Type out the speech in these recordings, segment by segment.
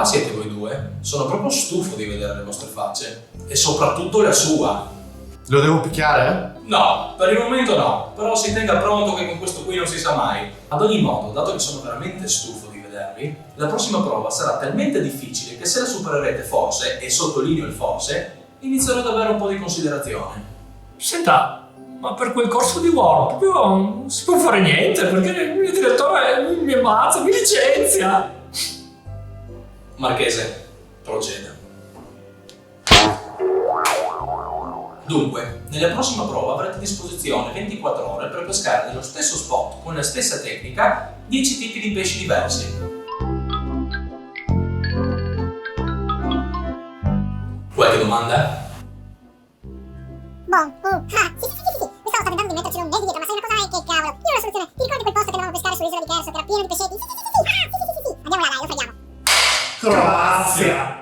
qua siete voi due? Sono proprio stufo di vedere le vostre facce. E soprattutto la sua. Lo devo picchiare? No, per il momento no, però si tenga pronto che con questo qui non si sa mai. Ad ogni modo, dato che sono veramente stufo di vedervi, la prossima prova sarà talmente difficile che se la supererete forse, e sottolineo il forse, inizierò ad avere un po' di considerazione. Senta, ma per quel corso di War proprio non si può fare niente, perché il direttore mi ammazza, mi licenzia. Marchese, proceda. Dunque, nella prossima prova avrete a disposizione 24 ore per pescare nello stesso spot, con la stessa tecnica, 10 tipi di pesci diversi. Qualche domanda? Sì. Quest'uomo sta tentando di metterci un mese dietro, ma sai una cosa? Che cavolo, io ho una soluzione. Ti ricordi quel posto che andavamo a pescare sull'isola di Cherso, che era pieno di pescetti? Sì. Andiamo là, dai, lo freghiamo. Croazia!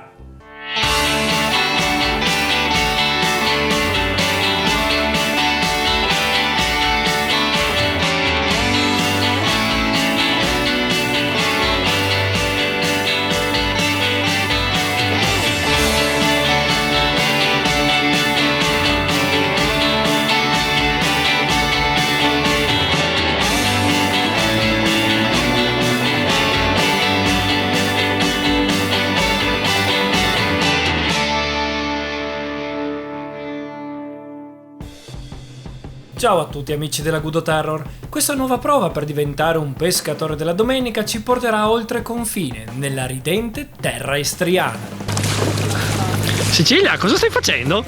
Ciao a tutti amici della Gudo Terror. Questa nuova prova per diventare un pescatore della domenica ci porterà oltre confine, nella ridente terra istriana. Sicilia, cosa stai facendo?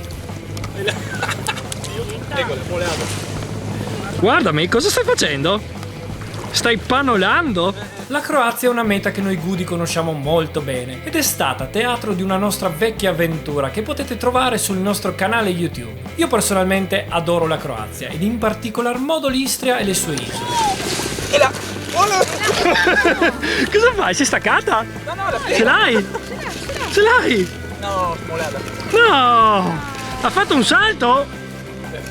Guardami, cosa stai facendo? Stai panolando? La Croazia è una meta che noi Gudi conosciamo molto bene ed è stata teatro di una nostra vecchia avventura che potete trovare sul nostro canale YouTube. Io personalmente adoro la Croazia ed in particolar modo l'Istria e le sue isole. Cosa fai? Sei staccata? No, Ce l'hai? Ce l'hai? No, smolata. No! Ha fatto un salto?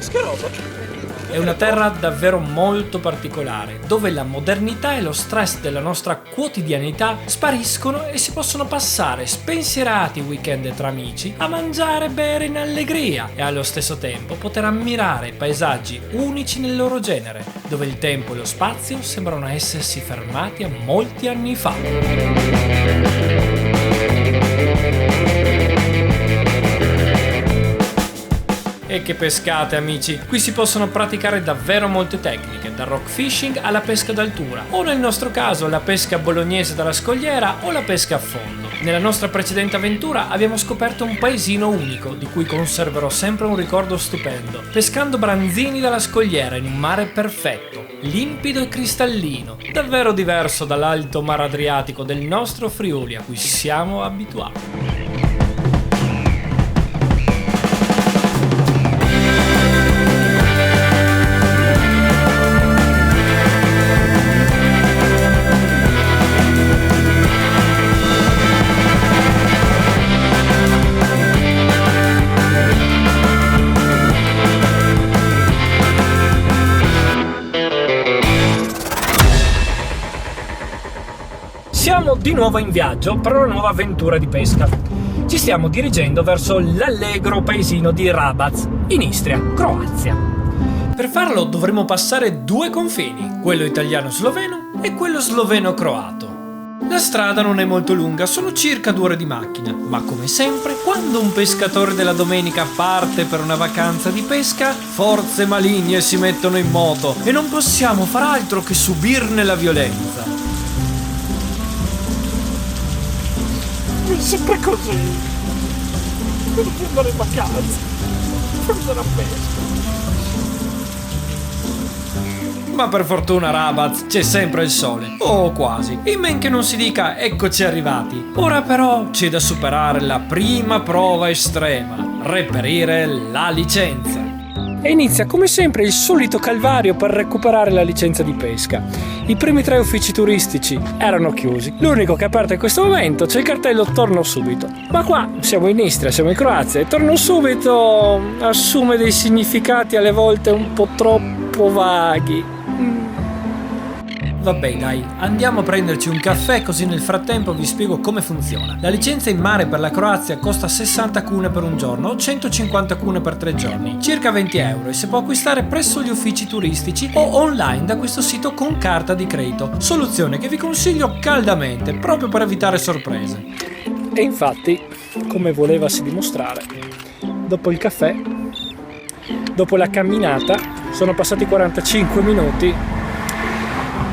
Che roba? È una terra davvero molto particolare, dove la modernità e lo stress della nostra quotidianità spariscono e si possono passare spensierati weekend tra amici a mangiare e bere in allegria e allo stesso tempo poter ammirare paesaggi unici nel loro genere, dove il tempo e lo spazio sembrano essersi fermati a molti anni fa. E che pescate amici! Qui si possono praticare davvero molte tecniche, dal rock fishing alla pesca d'altura, o nel nostro caso la pesca bolognese dalla scogliera o la pesca a fondo. Nella nostra precedente avventura abbiamo scoperto un paesino unico, di cui conserverò sempre un ricordo stupendo, pescando branzini dalla scogliera in un mare perfetto, limpido e cristallino, davvero diverso dall'alto mare Adriatico del nostro Friuli a cui siamo abituati. Siamo di nuovo in viaggio per una nuova avventura di pesca. Ci stiamo dirigendo verso l'allegro paesino di Rabac, in Istria, Croazia. Per farlo dovremo passare due confini, quello italiano-sloveno e quello sloveno-croato. La strada non è molto lunga, sono circa 2 ore di macchina, ma come sempre, quando un pescatore della domenica parte per una vacanza di pesca, forze maligne si mettono in moto e non possiamo far altro che subirne la violenza. È sempre così. Devo andare in vacanza. Forse una pesca. Ma per fortuna Rabac c'è sempre il sole, o quasi, in men che non si dica eccoci arrivati. Ora però c'è da superare la prima prova estrema, reperire la licenza. E inizia come sempre il solito calvario per recuperare la licenza di pesca. I primi 3 uffici turistici erano chiusi, l'unico che è aperto in questo momento c'è il cartello torno subito. Ma qua siamo in Istria, siamo in Croazia e torno subito assume dei significati alle volte un po' troppo vaghi. Vabbè dai, andiamo a prenderci un caffè così nel frattempo vi spiego come funziona. La licenza in mare per la Croazia costa 60 kune per un giorno o 150 kune per 3 giorni, circa 20 euro, e si può acquistare presso gli uffici turistici o online da questo sito con carta di credito, soluzione che vi consiglio caldamente proprio per evitare sorprese. E infatti, come volevasi dimostrare, dopo il caffè, dopo la camminata, sono passati 45 minuti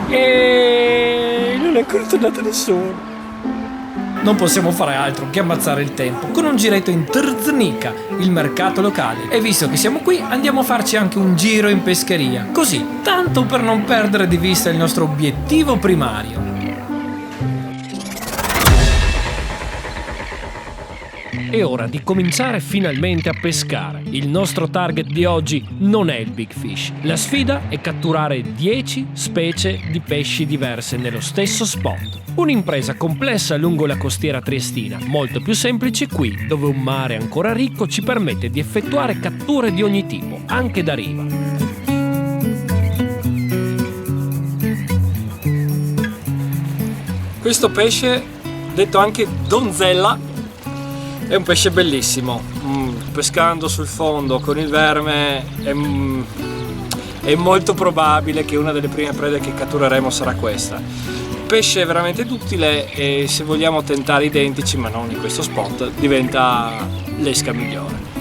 e non è ancora tornato nessuno. Non possiamo fare altro che ammazzare il tempo con un giretto in Trznica, il mercato locale, e visto che siamo qui andiamo a farci anche un giro in pescheria, così, tanto per non perdere di vista il nostro obiettivo primario. È ora di cominciare finalmente a pescare. Il nostro target di oggi non è il Big Fish. La sfida è catturare 10 specie di pesci diverse nello stesso spot. Un'impresa complessa lungo la costiera triestina, molto più semplice qui, dove un mare ancora ricco ci permette di effettuare catture di ogni tipo, anche da riva. Questo pesce, detto anche donzella, è un pesce bellissimo. Pescando sul fondo con il verme è molto probabile che una delle prime prede che cattureremo sarà questa. Pesce veramente duttile e se vogliamo tentare identici, ma non in questo spot, diventa l'esca migliore.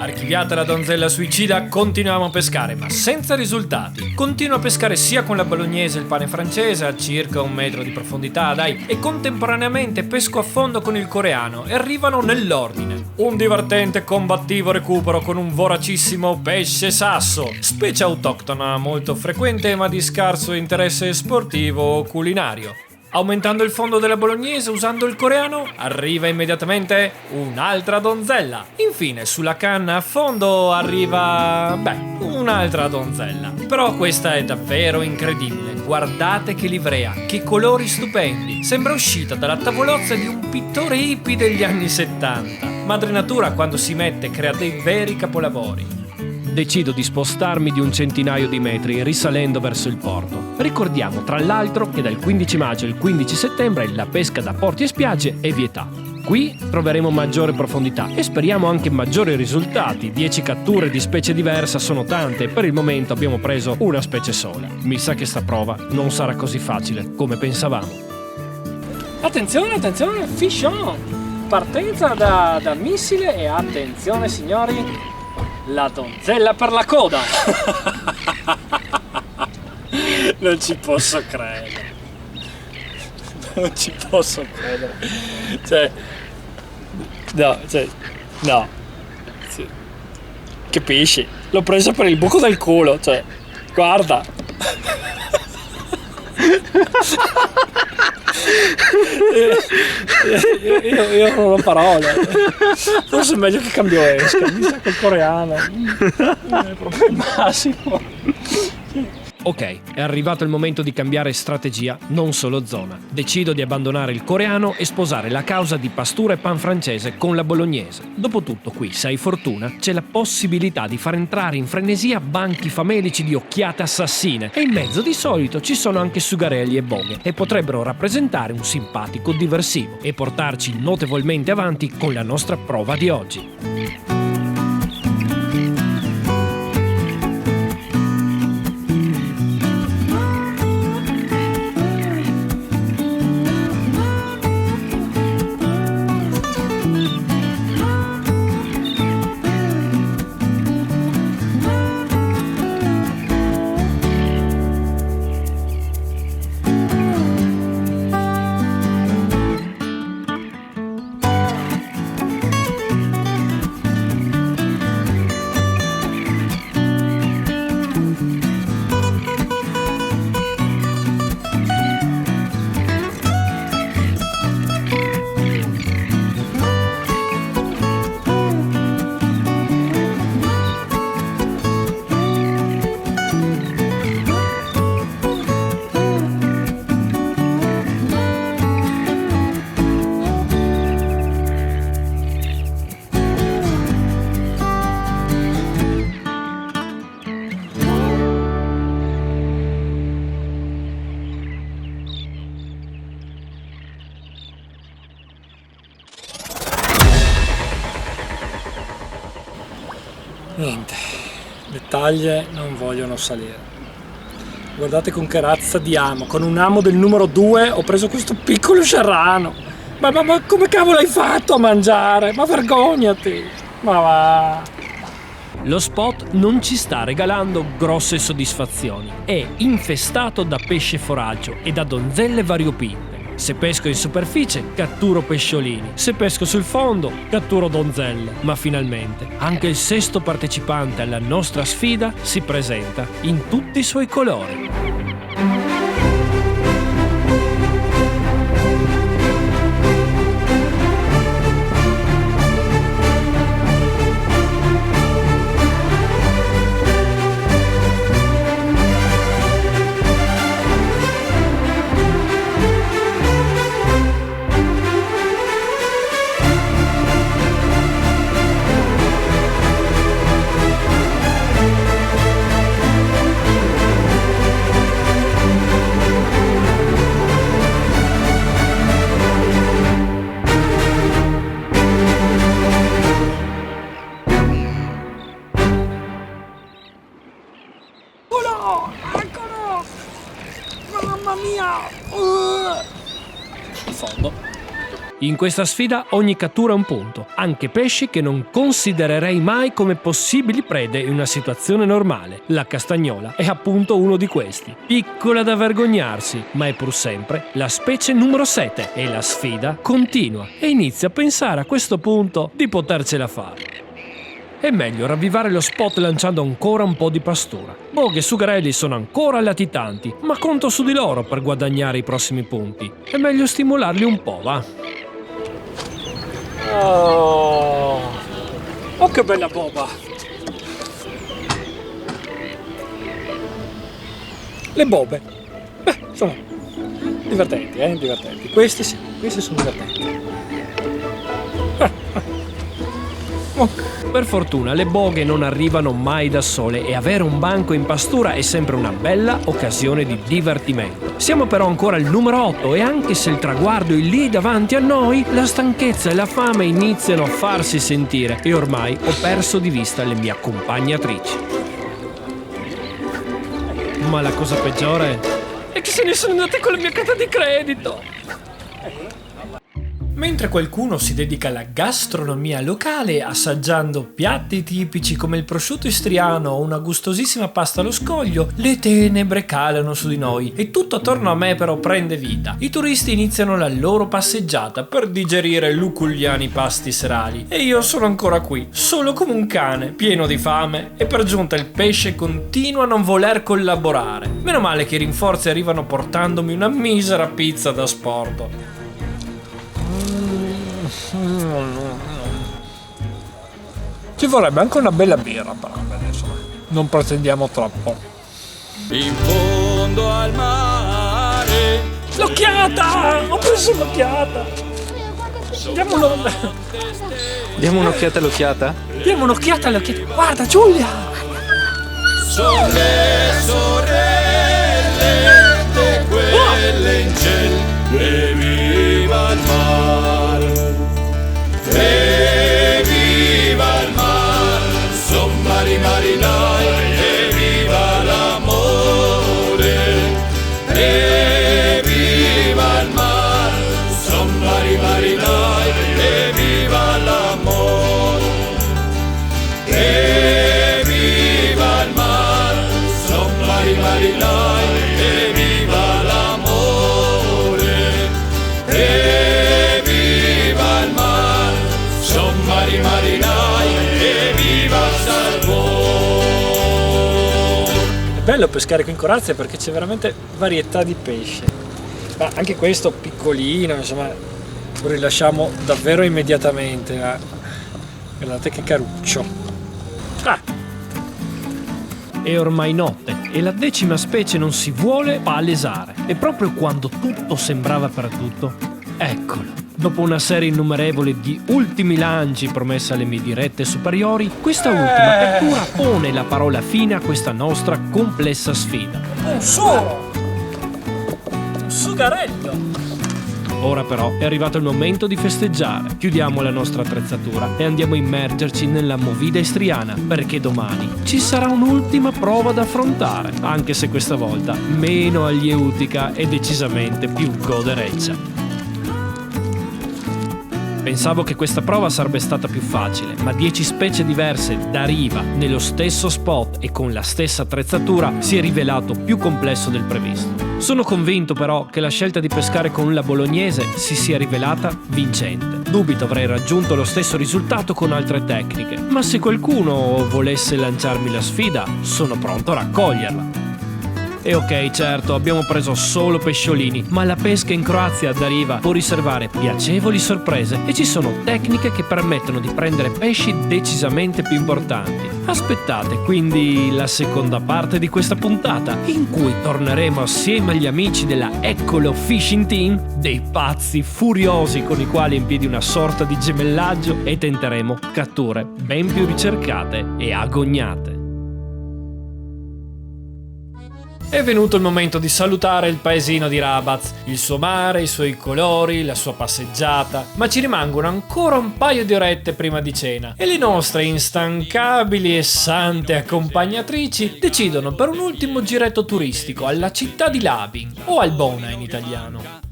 Archiviata la donzella suicida, continuiamo a pescare, ma senza risultati. Continuo a pescare sia con la bolognese e il pane francese a circa 1 metro di profondità, dai, e contemporaneamente pesco a fondo con il coreano e arrivano nell'ordine. Un divertente combattivo recupero con un voracissimo pesce sasso, specie autoctona molto frequente ma di scarso interesse sportivo o culinario. Aumentando il fondo della bolognese usando il coreano, arriva immediatamente un'altra donzella. Infine, sulla canna a fondo arriva, un'altra donzella. Però questa è davvero incredibile. Guardate che livrea, che colori stupendi. Sembra uscita dalla tavolozza di un pittore hippie degli anni 70. Madre Natura, quando si mette, crea dei veri capolavori. Decido di spostarmi di un centinaio di metri risalendo verso il porto. Ricordiamo tra l'altro che dal 15 maggio al 15 settembre la pesca da porti e spiagge è vietata. Qui troveremo maggiore profondità e speriamo anche maggiori risultati. 10 catture di specie diversa sono tante e per il momento abbiamo preso una specie sola. Mi sa che sta prova non sarà così facile come pensavamo. Attenzione, attenzione, fish on! Partenza da missile e attenzione signori, la donzella per la coda! Non ci posso credere. Non ci posso credere. No. Sì. Capisci? L'ho presa per il buco del culo, guarda. Io non ho parole. Forse è meglio che cambio esca. Mi sa che il coreano è proprio il massimo. Ok, è arrivato il momento di cambiare strategia, non solo zona. Decido di abbandonare il coreano e sposare la causa di pastura e pan francese con la bolognese. Dopotutto qui, se hai fortuna, c'è la possibilità di far entrare in frenesia banchi famelici di occhiate assassine e in mezzo di solito ci sono anche sugarelli e boghe e potrebbero rappresentare un simpatico diversivo e portarci notevolmente avanti con la nostra prova di oggi. Niente, le taglie non vogliono salire. Guardate con che razza di amo, con un amo del numero 2 ho preso questo piccolo sciarrano. Ma come cavolo hai fatto a mangiare? Ma vergognati! Ma va! Lo spot non ci sta regalando grosse soddisfazioni. È infestato da pesce foraggio e da donzelle variopinte. Se pesco in superficie, catturo pesciolini. Se pesco sul fondo, catturo donzelle. Ma finalmente, anche il sesto partecipante alla nostra sfida si presenta in tutti i suoi colori. Eccolo! Mamma mia! In fondo. In questa sfida ogni cattura è un punto, anche pesci che non considererei mai come possibili prede in una situazione normale. La castagnola è appunto uno di questi. Piccola da vergognarsi, ma è pur sempre la specie numero 7 e la sfida continua e inizia a pensare a questo punto di potercela fare. È meglio ravvivare lo spot lanciando ancora un po' di pastura. Boghe e sugarelli sono ancora latitanti, ma conto su di loro per guadagnare i prossimi punti. È meglio stimolarli un po', va? Oh che bella boba! Le bobe. Beh, insomma, divertenti, divertenti. Questi sì, questi sono divertenti. Per fortuna le boghe non arrivano mai da sole e avere un banco in pastura è sempre una bella occasione di divertimento. Siamo però ancora al numero 8 e anche se il traguardo è lì davanti a noi, la stanchezza e la fame iniziano a farsi sentire e ormai ho perso di vista le mie accompagnatrici. Ma la cosa peggiore è che se ne sono andate con la mia carta di credito. Mentre qualcuno si dedica alla gastronomia locale assaggiando piatti tipici come il prosciutto istriano o una gustosissima pasta allo scoglio, le tenebre calano su di noi e tutto attorno a me però prende vita. I turisti iniziano la loro passeggiata per digerire luculliani pasti serali e io sono ancora qui, solo come un cane, pieno di fame e per giunta il pesce continua a non voler collaborare. Meno male che i rinforzi arrivano portandomi una misera pizza da sporto. Ci vorrebbe anche una bella birra, però adesso non pretendiamo troppo. In fondo al mare. L'occhiata! Ho preso l'occhiata! Diamo un'occhiata all'occhiata? Diamo un'occhiata all'occhiata! Guarda Giulia! Sono le sorelle di quelle in cielo. E viva il mare! E viva il mare! Son marinai! E viva l'amore! E viva il mare! Son marinai! E viva l'amore! E viva il mare! Son marinai! E viva l'amore! E viva il mare! Son marinai! E viva il salvore! È bello pescare qui in Croazia perché c'è veramente varietà di pesce. Ma anche questo piccolino, insomma, lo rilasciamo davvero immediatamente. Guardate che caruccio. È ormai notte e la 10ª specie non si vuole palesare. E proprio quando tutto sembrava perduto, eccolo. Dopo una serie innumerevole di ultimi lanci promessa alle mie dirette superiori, questa ultima cattura pone la parola fine a questa nostra complessa sfida. Un solo! Un sugarello! Ora però è arrivato il momento di festeggiare. Chiudiamo la nostra attrezzatura e andiamo a immergerci nella movida istriana, perché domani ci sarà un'ultima prova da affrontare, anche se questa volta meno aglieutica e decisamente più godereccia. Pensavo che questa prova sarebbe stata più facile, ma 10 specie diverse da riva, nello stesso spot e con la stessa attrezzatura, si è rivelato più complesso del previsto. Sono convinto però che la scelta di pescare con la bolognese si sia rivelata vincente. Dubito avrei raggiunto lo stesso risultato con altre tecniche, ma se qualcuno volesse lanciarmi la sfida, sono pronto a raccoglierla. E ok, certo, abbiamo preso solo pesciolini, ma la pesca in Croazia da riva può riservare piacevoli sorprese e ci sono tecniche che permettono di prendere pesci decisamente più importanti. Aspettate quindi la seconda parte di questa puntata, in cui torneremo assieme agli amici della Eccolo Fishing Team, dei pazzi furiosi con i quali è in piedi una sorta di gemellaggio, e tenteremo catture ben più ricercate e agognate. È venuto il momento di salutare il paesino di Rabac, il suo mare, i suoi colori, la sua passeggiata, ma ci rimangono ancora un paio di orette prima di cena e le nostre instancabili e sante accompagnatrici decidono per un ultimo giretto turistico alla città di Labin, o Albona in italiano.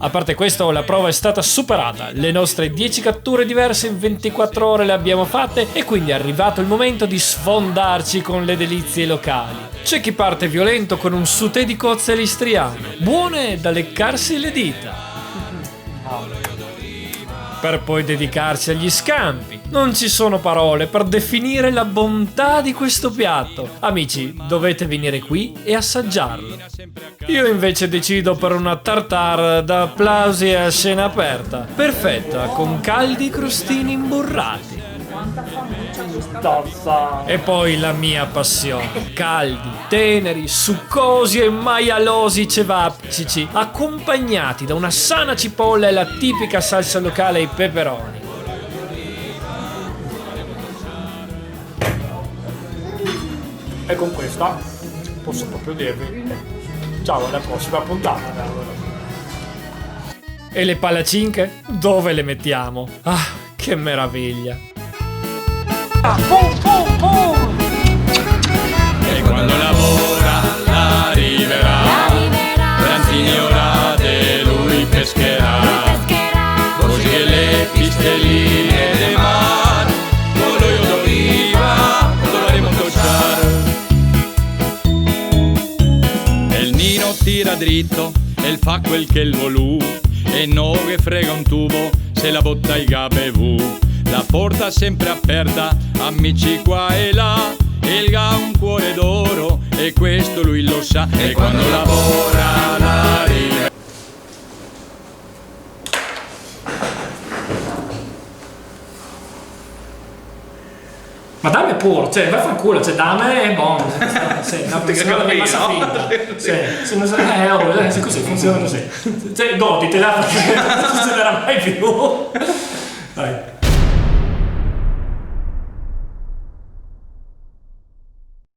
A parte questo, la prova è stata superata, le nostre 10 catture diverse in 24 ore le abbiamo fatte e quindi è arrivato il momento di sfondarci con le delizie locali. C'è chi parte violento con un sauté di cozze all'istriano, buone da leccarsi le dita, per poi dedicarsi agli scampi. Non ci sono parole per definire la bontà di questo piatto. Amici, dovete venire qui e assaggiarlo. Io invece decido per una tartare da applausi a scena aperta, perfetta, con caldi crostini imburrati. E poi la mia passione: caldi, teneri, succosi e maialosi cevapcici, accompagnati da una sana cipolla e la tipica salsa locale ai peperoni. E con questa posso proprio dirvi ciao, alla prossima puntata. E le palacinche? Dove le mettiamo? Ah, che meraviglia! Pum, pum, pum. E quando lavora arriverà, Brantini orate lui pescherà, così che le pistelline del mar, con l'olio d'oliva dovremo tocciare. E il Nino tira dritto e fa quel che il volù, e no che frega un tubo se la bottega ha bevuto. La porta sempre aperta, amici qua e là, il ha un cuore d'oro e questo lui lo sa. E quando lavora la riva. Ma dammi pure, cioè vai fanculo, cioè dammi è buono. Sì, no, perché se no è massa finta. Sì, se non se così funziona così. Cioè goditela perché non succederà mai più. Dai.